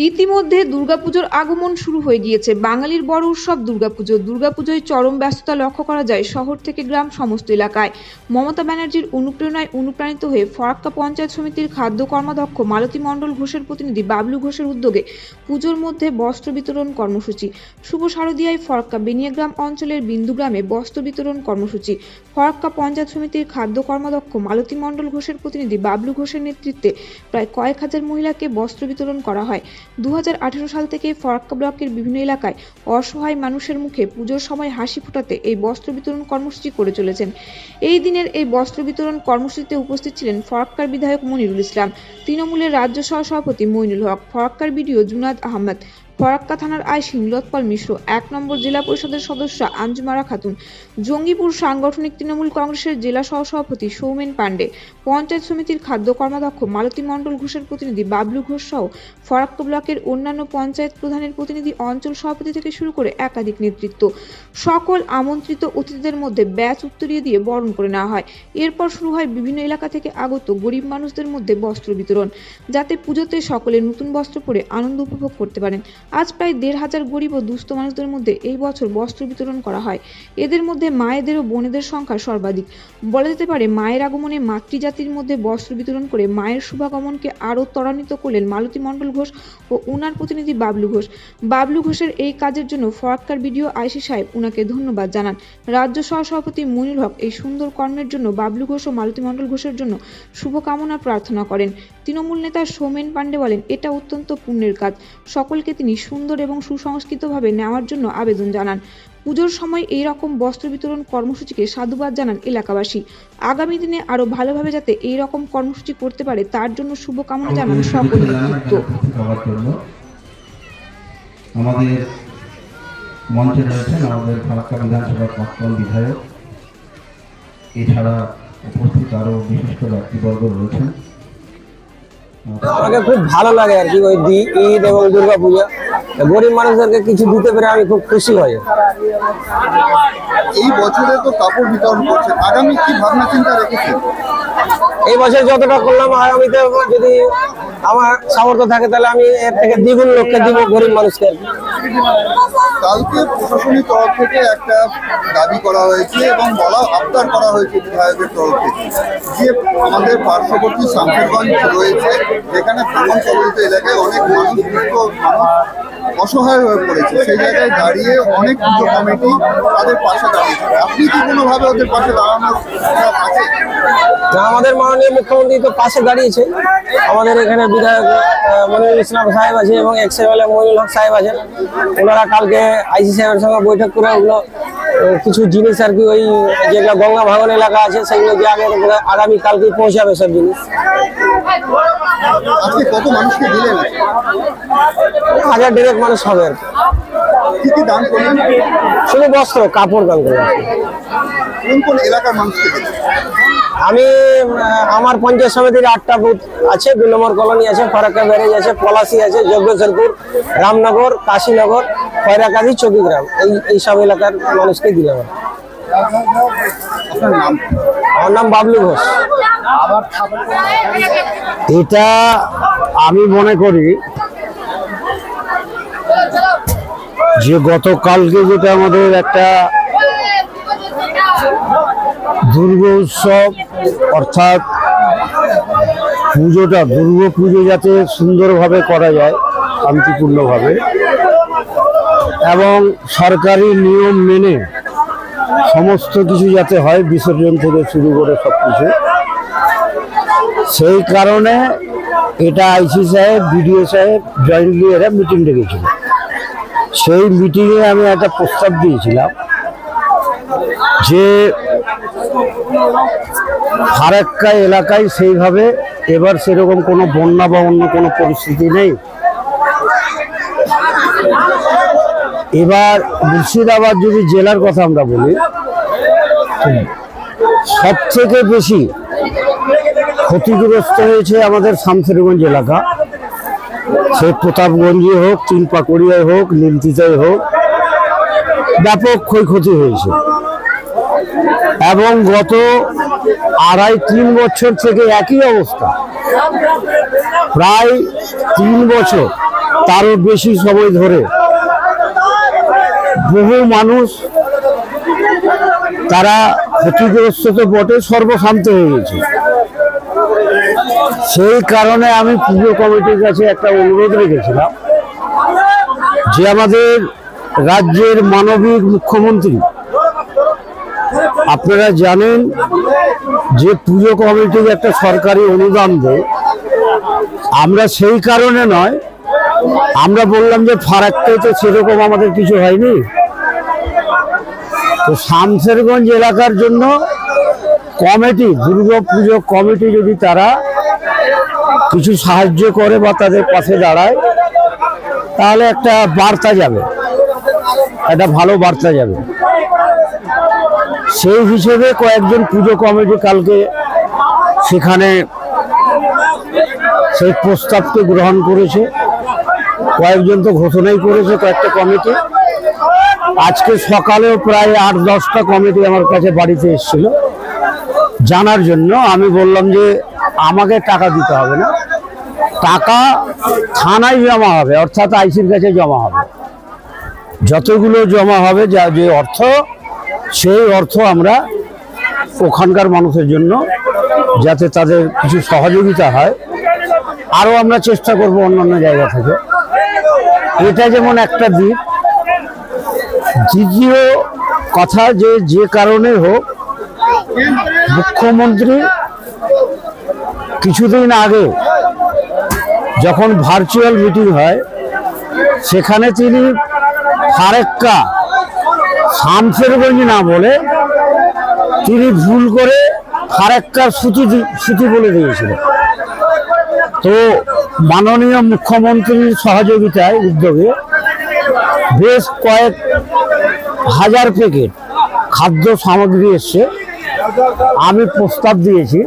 ইতিমধ্যে দুর্গাপুজোর আগমন শুরু হয়ে গিয়েছে। বাঙালির বড় উৎসব দুর্গাপুজো। দুর্গাপুজোয় চরম ব্যস্ততা লক্ষ্য করা যায় শহর থেকে গ্রাম সমস্ত এলাকায়। মমতা ব্যানার্জির অনুপ্রেরণায় অনুপ্রাণিত হয়ে ফরাক্কা পঞ্চায়েত সমিতির খাদ্য কর্মাধ্যক্ষ মালতী মণ্ডল ঘোষের প্রতিনিধি বাবলু ঘোষের উদ্যোগে পুজোর মধ্যে বস্ত্র বিতরণ কর্মসূচি। শুভ শারদীয়ায় ফরাক্কা বেনিয়াগ্রাম অঞ্চলের বিন্দুগ্রামে বস্ত্র বিতরণ কর্মসূচি। ফরাক্কা পঞ্চায়েত সমিতির খাদ্য কর্মাধ্যক্ষ মালতী মণ্ডল ঘোষের প্রতিনিধি বাবলু ঘোষের নেতৃত্বে প্রায় কয়েক হাজার মহিলাকে বস্ত্র বিতরণ করা হয়। 2018 সাল থেকে ফরাক্কা ব্লকের বিভিন্ন এলাকায় অসহায় মানুষের মুখে পুজোর সময় হাসি ফোটাতে এই বস্ত্র বিতরণ কর্মসূচি করে চলেছেন। এই দিনের এই বস্ত্র বিতরণ কর্মসূচিতে উপস্থিত ছিলেন ফরাক্কার বিধায়ক মনিরুল ইসলাম, তৃণমূলের রাজ্য সহ-সভাপতি মইনুল হক, ফরাক্কার বিডিও জুনাদ আহমেদ, ফরাক্কা থানার আইসি নীলোৎপল মিশ্র, 1 নম্বর জেলা পরিষদের সদস্য আঞ্জুমারা খাতুন, জঙ্গিপুর সাংগঠনিক তৃণমূল কংগ্রেসের জেলা সহ-সভাপতি সৌমেন পাণ্ডে, পঞ্চায়েত সমিতির খাদ্য কর্মাধ্যক্ষ মালতী মণ্ডল ঘোষের প্রতিনিধি বাবলু ঘোষ সহ ফরাক্কা ব্লকের অন্যান্য পঞ্চায়েত প্রধানের প্রতিনিধি, অঞ্চল সভাপতি থেকে শুরু করে একাধিক নেতৃত্ব। সকল আমন্ত্রিত অতিথিদের মধ্যে ব্যাচ উত্তরিয়ে দিয়ে বরণ করে নেওয়া হয়। এরপর শুরু হয় বিভিন্ন এলাকা থেকে আগত গরিব মানুষদের মধ্যে বস্ত্র বিতরণ, যাতে পুজোতে সকলে নতুন বস্ত্র পরে আনন্দ উপভোগ করতে পারেন। আজ প্রায় 1500 গরিব ও দুস্থ মানুষদের মধ্যে এই বছর বস্ত্র বিতরণ করা হয়। এদের মধ্যে মায়েদের ও বোনেদের সংখ্যা সর্বাধিক। বলা যেতে পারে মায়ের আগমনে মাতৃজাতির মধ্যে বস্ত্র বিতরণ করে মায়ের শুভাগমনকে আরও ত্বরান্বিত করলেন মালতী মণ্ডল ঘোষ ও উনার প্রতিনিধি বাবলু ঘোষ। বাবলু ঘোষের এই কাজের জন্য ফরাক্কার বিডিও আইসি সাহেব উনাকে ধন্যবাদ জানান। রাজ্য সহ-সভাপতি মইনুল হক এই সুন্দর কর্মের জন্য বাবলু ঘোষ ও মালতী মণ্ডল ঘোষের জন্য শুভকামনা প্রার্থনা করেন। তৃণমূল নেতা সৌমেন পাণ্ডে বলেন, এটা অত্যন্ত পুণ্যের কাজ। সকলকে তিনি সুন্দর এবং সুসংস্কৃতভাবে নেওয়ার জন্য আবেদন জানান। পুজোর সময় এই রকম বস্ত্র বিতরণ কর্মসূচিকে সাধুবাদ জানান এলাকাবাসী। আগামী দিনে আরো ভালোভাবে যাতে এই রকম কর্মসূচি করতে পারে তার জন্য শুভকামনা জানান সকল নেতৃত্ব। আমাদের মঞ্চে রয়েছেন আমাদের ফরাক্কা বিধানসভার প্রাক্তন বিধায়ক, এছাড়া উপস্থিত আরো বিশিষ্ট ব্যক্তিবর্গ রয়েছেন। আমাকে খুব ভালো লাগে আর কি, ওই ঈদ এবং দুর্গা পূজা গরিব মানুষদেরকে কিছু দিতে পেরে আমি খুব খুশি হই। এই বছরে তো কাপড় বিতরণ করছেন, আগামী কি ভাবনা চিন্তা রেখেছেন? এই বছর যতটা করলাম, আগামীতে যদি আমার সামর্থ্য থাকে তাহলে আমি এর থেকে দ্বিগুণ লোককে দিব, গরিব মানুষকে। কালকে প্রশাসনিক তরফ থেকে একটা দাবি করা হয়েছে এবং আবদার করা হয়েছে বিধায়কের তরফ থেকে, যে আমাদের পার্শ্ববর্তী শামশেরগঞ্জ রয়েছে, যেখানে ভ্রমণ কবলিত এলাকায় অনেক মানুষ অসহায় হয়ে পড়েছে, সেই জায়গায় দাঁড়িয়ে অনেক পুজো কমিটি তাদের পাশে দাঁড়িয়েছে। আপনি কি কোনোভাবে ওদের পাশে দাঁড়ানোর আছে? আমাদের মাননীয় মুখ্যমন্ত্রী তো পাশে দাঁড়িয়েছে। আমাদের এখানে বিধায়ক মনিরুল ইসলাম সাহেব আছে এবং এক্স-এমএলএ মইনুল হক সাহেব আছেন। ওনারা কালকে আইসি সাহেবের সঙ্গে বৈঠক করে ওগুলো কিছু জিনিস আর কি, ওই যেগুলো গঙ্গা ভাঙন এলাকা আছে সেগুলো যে আগামী কালকে পৌঁছাবে সব জিনিস। আজকে কত মানুষকে দিলেন? 1000 মানুষ হবে আর কি কি দান করলেন? শুধু বস্ত্র, কাপড় দান করলেন। কোন কোন এলাকার মানুষকে দিলেন? আমি আমার পঞ্চায়েত সমিতির 8টা বুথ আছে, 2 নম্বর কলোনি আছে, ফরাক্কা ব্যারেজ আছে, পলাশি আছে, যজ্ঞেশ্বরপুর, রামনগর, কাশীনগর, খয়রাকান্দি, চৌকিগ্রাম, এই সব এলাকার মানুষকে দিলাম। আমার নাম বাবলু ঘোষ। এটা আমি মনে করি যে গতকালকে যেটা আমাদের একটা দুর্গা উৎসব, অর্থাৎ পুজোটা, দুর্গা পুজো যাতে সুন্দরভাবে করা যায়, শান্তিপূর্ণভাবে এবং সরকারি নিয়ম মেনে সমস্ত কিছু যাতে হয়, বিসর্জন থেকে শুরু করে সব কিছু, সেই কারণে এটা আইসি সাহেব, বিডিও সাহেব জয়েন্টলি এরা মিটিং ডেকেছিল। সেই মিটিংয়ে আমি একটা প্রস্তাব দিয়েছিলাম যে ফারাক্কা এলাকায় সেইভাবে এবার সেরকম কোনো বন্যা বা অন্য কোনো পরিস্থিতি নেই। এবার মুর্শিদাবাদ যদি জেলার কথা আমরা বলি, সব থেকে বেশি ক্ষতিগ্রস্ত হয়েছে আমাদের শামশেরগঞ্জ এলাকা, সে প্রতাপগঞ্জে হোক, তিনপাকুড়িয়ায় হোক, নীলতিতায় হোক, ব্যাপক ক্ষয়ক্ষতি হয়েছে। এবং গত 2.5-3 বছর থেকে একই অবস্থা, প্রায় 3 বছর তারও বেশি সময় ধরে বহু মানুষ তারা ক্ষতিগ্রস্ত তো বটে, সর্বশান্ত হয়ে গেছে। সেই কারণে আমি পুজো কমিটির কাছে একটা অনুরোধ রেখেছিলাম যে আমাদের রাজ্যের মানবিক মুখ্যমন্ত্রী, আপনারা জানেন যে পুজো কমিটিকে একটা সরকারি অনুদান দেয়। আমরা সেই কারণে নয়, আমরা বললাম যে ফারাক্কায় তো সেরকম আমাদের কিছু হয়নি, তো শামশেরগঞ্জ এলাকার জন্য কমিটি, দুর্গা পুজো কমিটি যদি তারা কিছু সাহায্য করে বা তাদের পাশে দাঁড়ায়, তাহলে একটা বার্তা যাবে, একটা ভালো বার্তা যাবে। সেই হিসেবে কয়েকজন পুজো কমিটি কালকে সেখানে সেই প্রস্তাবকে গ্রহণ করেছে, কয়েকজন তো ঘোষণাই করেছে কয়েকটা কমিটি। আজকে সকালেও প্রায় 8-10টা কমিটি আমার কাছে বাড়িতে এসেছিল জানার জন্য। আমি বললাম যে আমাকে টাকা দিতে হবে না, টাকা থানায় জমা হবে, অর্থাৎ আইসির কাছে জমা হবে। যতগুলো জমা হবে, যা যে অর্থ, সেই অর্থ আমরা ওখানকার মানুষের জন্য যাতে তাদের কিছু সহযোগিতা হয়, আরও আমরা চেষ্টা করব অন্যান্য জায়গা থেকে। এটা যেমন একটা দিক। দ্বিতীয় কথা, যে কারণে হোক, মুখ্যমন্ত্রী কিছুদিন আগে যখন ভার্চুয়াল মিটিং হয়, সেখানে তিনি ফারাক্কা শামশেরগঞ্জ না বলে তিনি ভুল করে ফারাক্কার সুতি বলে দিয়েছিলেন। তো মাননীয় মুখ্যমন্ত্রীর সহযোগিতায়, উদ্যোগে বেশ কয়েক হাজার প্যাকেট খাদ্য সামগ্রী এসছে। আমি প্রস্তাব দিয়েছি,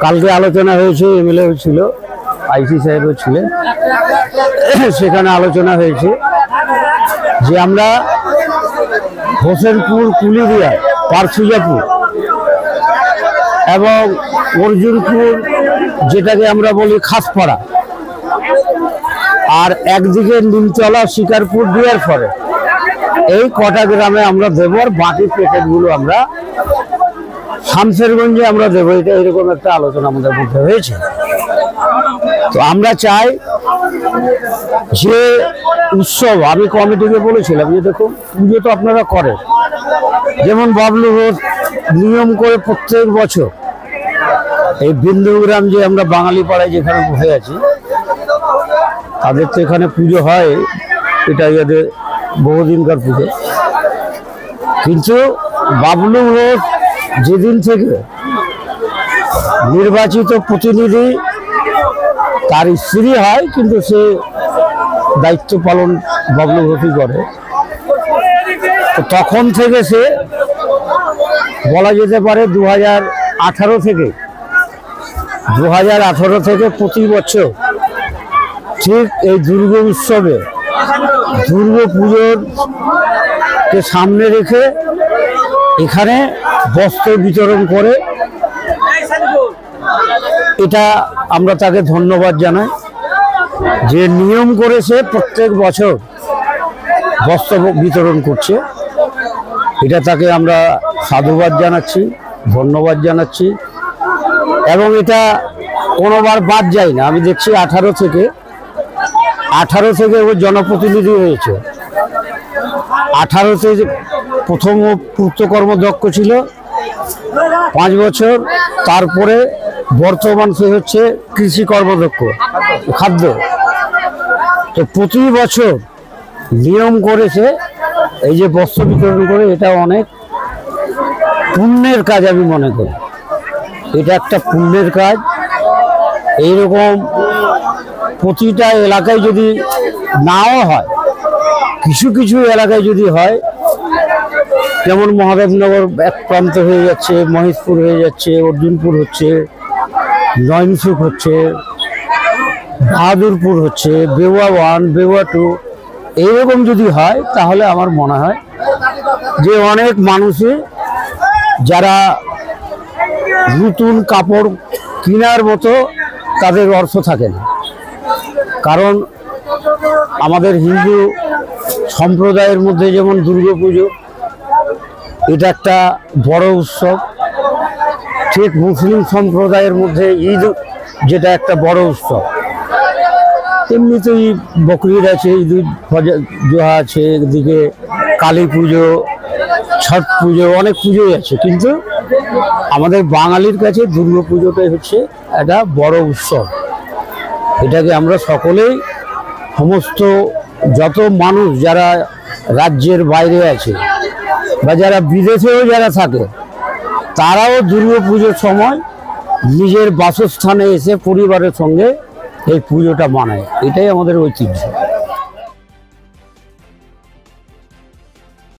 কালকে আলোচনা হয়েছে, এমএলএ ছিল, আইসি সাহেবও ছিলেন, সেখানে আলোচনা হয়েছে যে আমরা হোসেনপুর, কুলিরিয়া, পারসুজাপুর এবং অর্জুনপুর, যেটাকে আমরা বলি খাসপাড়া, আর একদিকে নিমতলা, শিকারপুর, দেওয়ার পরে এই কটা গ্রামে আমরা দেবো, আর বাকি প্যাকেটগুলো আমরা শামশেরগঞ্জে আমরা দেবো। এটা এরকম একটা আলোচনা আমাদের মধ্যে হয়েছে। তো আমরা চাই যে উৎসব, আমি কমিটিকে বলেছিলাম যে দেখুন, পুজো তো আপনারা করেন, যেমন বাবলু ঘোষ নিয়ম করে প্রত্যেক বছর এই বিন্দুগ্রাম, যে আমরা বাঙালি পাড়ায় যেখানে বসে আছি, তাদের তো এখানে পুজো হয়, এটা এদের বহুদিনকার পুজো। কিন্তু বাবলু ঘোষ যেদিন থেকে নির্বাচিত প্রতিনিধি, তার স্ত্রী হয়, কিন্তু সে দায়িত্ব পালন বাবলু ঘোষই করে, তো তখন থেকে সে বলা যেতে পারে 2018 থেকে প্রতি বছর ঠিক এই দুর্গা উৎসবে, দুর্গা পুজোরকে সামনে রেখে এখানে বস্ত্র বিতরণ করে। এটা আমরা তাকে ধন্যবাদ জানাই যে নিয়ম করেছে, প্রত্যেক বছর বস্ত্র বিতরণ করছে। এটা তাকে আমরা সাধুবাদ জানাচ্ছি, ধন্যবাদ জানাচ্ছি, এবং এটা কোনোবার বাদ যায় না। আমি দেখছি 18 থেকে ও জনপ্রতিনিধি হয়েছে। 18-তে প্রথম পূর্ত কর্মদক্ষ ছিল 5 বছর, তারপরে বর্তমান সে হচ্ছে কৃষি কর্মদক্ষ, খাদ্য। তো প্রতি বছর নিয়ম করেছে এই যে বস্ত্র বিতরণ করে, এটা অনেক পুণ্যের কাজ আমি মনে করি। এটা একটা পুণ্যের কাজ। এইরকম প্রতিটা এলাকায় যদি নাও হয়, কিছু কিছু এলাকায় যদি হয়, যেমন মহাদেবনগর এক প্রান্ত হয়ে যাচ্ছে, মহেশপুর হয়ে যাচ্ছে, অর্জুনপুর হচ্ছে, নয়নসুখ হচ্ছে, বাহাদুরপুর হচ্ছে, বেওয়া 1, বেওয়া 2, এইরকম যদি হয়, তাহলে আমার মনে হয় যে অনেক মানুষই যারা নতুন কাপড় কেনার মতো তাদের অর্থ থাকে না, কারণ আমাদের হিন্দু সম্প্রদায়ের মধ্যে যেমন দুর্গাপুজো, এটা একটা বড় উৎসব, ঠিক মুসলিম সম্প্রদায়ের মধ্যে ঈদ যেটা একটা বড় উৎসব, এমনিতেই বকরিদ আছে, ঈদ জোহা আছে, এদিকে কালী পুজো, ছট পুজো, অনেক পুজোই আছে, কিন্তু আমাদের বাঙালির কাছে দুর্গা পুজোটাই হচ্ছে একটা বড় উৎসব। এটাকে আমরা সকলেই, সমস্ত যত মানুষ যারা রাজ্যের বাইরে আছে বা যারা বিদেশেও যারা থাকে, তারাও দুর্গা পুজোর সময় নিজের বাসস্থানে এসে পরিবারের সঙ্গে এই পুজোটা মানায়। এটাই আমাদের ঐতিহ্য।